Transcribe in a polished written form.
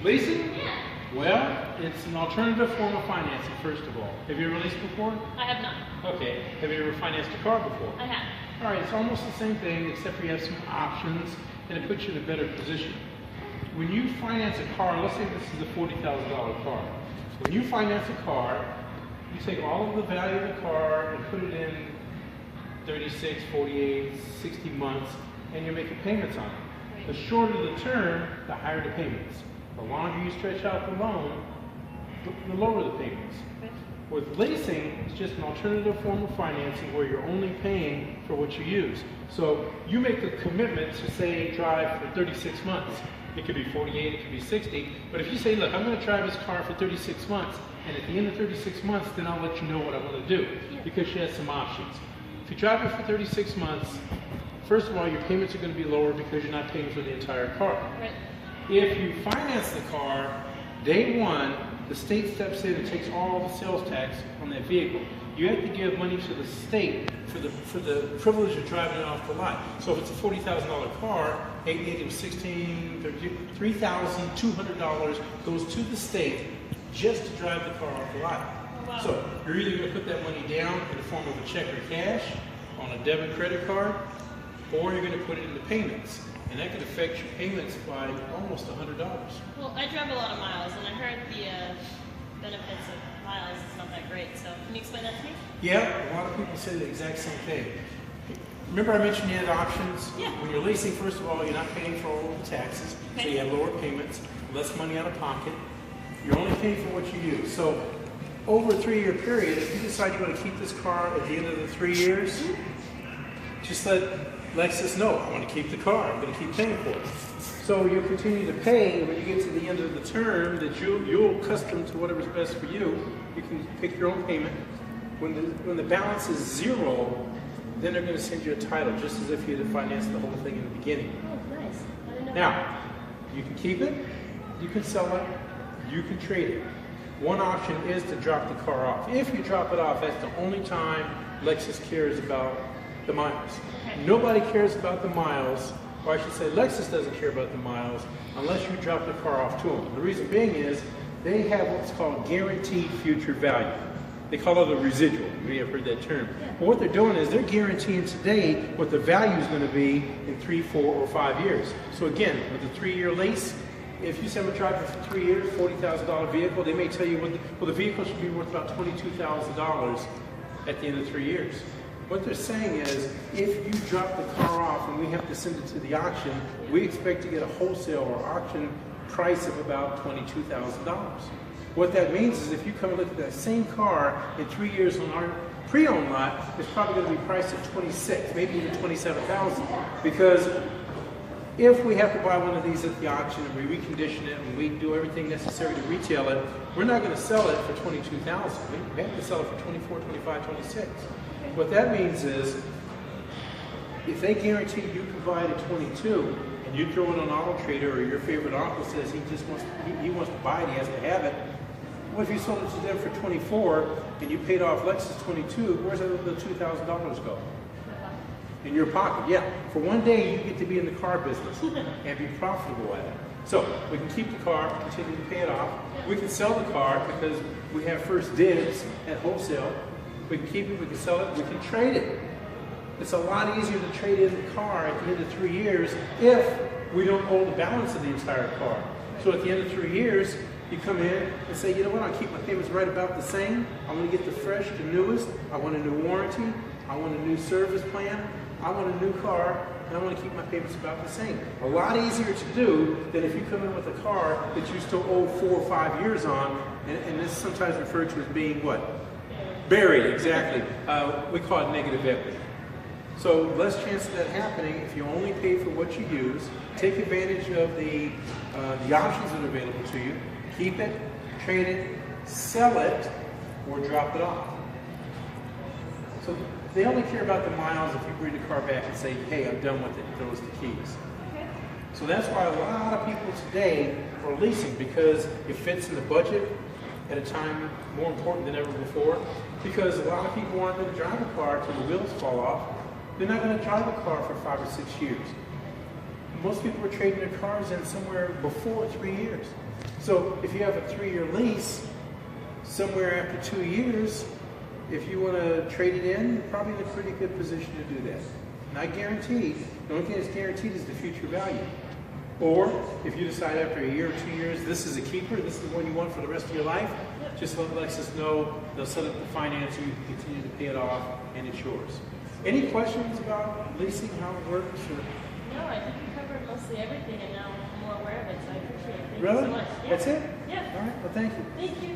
Leasing? Yeah. Well, it's an alternative form of financing, first of all. Have you ever leased before? I have not. Okay. Have you ever financed a car before? I have. All right, it's almost the same thing, except for you have some options, and it puts you in a better position. When you finance a car, let's say this is a $40,000 car. When you finance a car, you take all of the value of the car and put it in 36, 48, 60 months, and you're making payments on it. The shorter the term, the higher the payments. The longer you stretch out the loan, the lower the payments. With leasing, it's just an alternative form of financing where you're only paying for what you use. So you make a commitment to, say, drive for 36 months. It could be 48, it could be 60, but if you say, look, I'm going to drive this car for 36 months, and at the end of 36 months, then I'll let you know what I want to do, because she has some options. If you drive it for 36 months, first of all, your payments are going to be lower because you're not paying for the entire car. Right. If you finance the car, day one, the state steps in and takes all the sales tax on that vehicle. You have to give money to the state for the privilege of driving it off the lot. So if it's a $40,000 car, $3,200 goes to the state just to drive the car off the lot. Oh, wow. So you're either going to put that money down in the form of a check or cash, on a debit credit card, or you're going to put it into payments. And that could affect your payments by almost $100. Well, I drive a lot of miles, and I heard the benefits of miles is not that great. So can you explain that to me? Yeah, a lot of people say the exact same thing. Remember I mentioned you had options? Yeah. When you're leasing, first of all, you're not paying for all of the taxes, so you have lower payments, less money out of pocket. You're only paying for what you use. So over a 3-year period, if you decide you want to keep this car at the end of the 3 years, just let Lexus know, I want to keep the car, I'm going to keep paying for it. So you'll continue to pay, and when you get to the end of the term, that you'll custom to whatever's best for you. You can pick your own payment. When the balance is zero, then they're going to send you a title, just as if you had financed the whole thing in the beginning. Oh, nice. I didn't know Now, that. you can keep it, you can sell it, you can trade it. One option is to drop the car off. If you drop it off, that's the only time Lexus cares about the miles. Okay. Nobody cares about the miles, or I should say Lexus doesn't care about the miles unless you drop the car off to them. The reason being is they have what's called guaranteed future value. They call it a residual. You may have heard that term. But what they're doing is they're guaranteeing today what the value is going to be in 3, 4, or 5 years. So again, with a 3-year lease, if you say I'm going to drive it for 3 years, $40,000 vehicle, they may tell you, well, the vehicle should be worth about $22,000 at the end of 3 years. What they're saying is, if you drop the car off and we have to send it to the auction, we expect to get a wholesale or auction price of about $22,000. What that means is if you come and look at that same car in 3 years on our pre-owned lot, it's probably going to be priced at $26,000, maybe even $27,000. Because if we have to buy one of these at the auction and we recondition it and we do everything necessary to retail it, we're not going to sell it for $22,000. We have to sell it for $24,000, $25,000, $26,000. What that means is, if they guarantee you can buy it at $22,000 and you throw it on Auto Trader, or your favorite uncle says he wants to buy it, he has to have it. What if you sold it to them for $24,000 and you paid off Lexus $22,000? Where's that little $2,000 go? In your pocket, yeah. For one day, you get to be in the car business and be profitable at it. So we can keep the car, continue to pay it off. We can sell the car because we have first dibs at wholesale. We can keep it, we can sell it, we can trade it. It's a lot easier to trade in the car at the end of 3 years if we don't hold the balance of the entire car. So at the end of 3 years, you come in and say, you know what, I'll keep my payments right about the same. I want to get the fresh, the newest. I want a new warranty. I want a new service plan. I want a new car, and I want to keep my payments about the same. A lot easier to do than if you come in with a car that you still owe 4 or 5 years on, and this is sometimes referred to as being what? Buried, exactly. We call it negative equity. So less chance of that happening if you only pay for what you use. Take advantage of the options that are available to you. Keep it, trade it, sell it, or drop it off. So they only care about the miles if you bring the car back and say, hey, I'm done with it, and throws the keys. Okay. So that's why a lot of people today are leasing, because it fits in the budget at a time more important than ever before, because a lot of people aren't going to drive a car until the wheels fall off. They're not going to drive a car for 5 or 6 years. Most people are trading their cars in somewhere before 3 years. So if you have a 3-year lease, somewhere after 2 years, if you want to trade it in, you're probably in a pretty good position to do that. Not guaranteed. The only thing that's guaranteed is the future value. Or if you decide after a year or 2 years, this is a keeper, this is the one you want for the rest of your life, just let Lexus know. They'll set up the financing, you can continue to pay it off, and it's yours. Any questions about leasing, how it works? Or? No, I think you covered mostly everything, and now I'm more aware of it, so I appreciate it. Thank Really? you so much. Yeah. That's it? Yeah. All right, well, thank you. Thank you.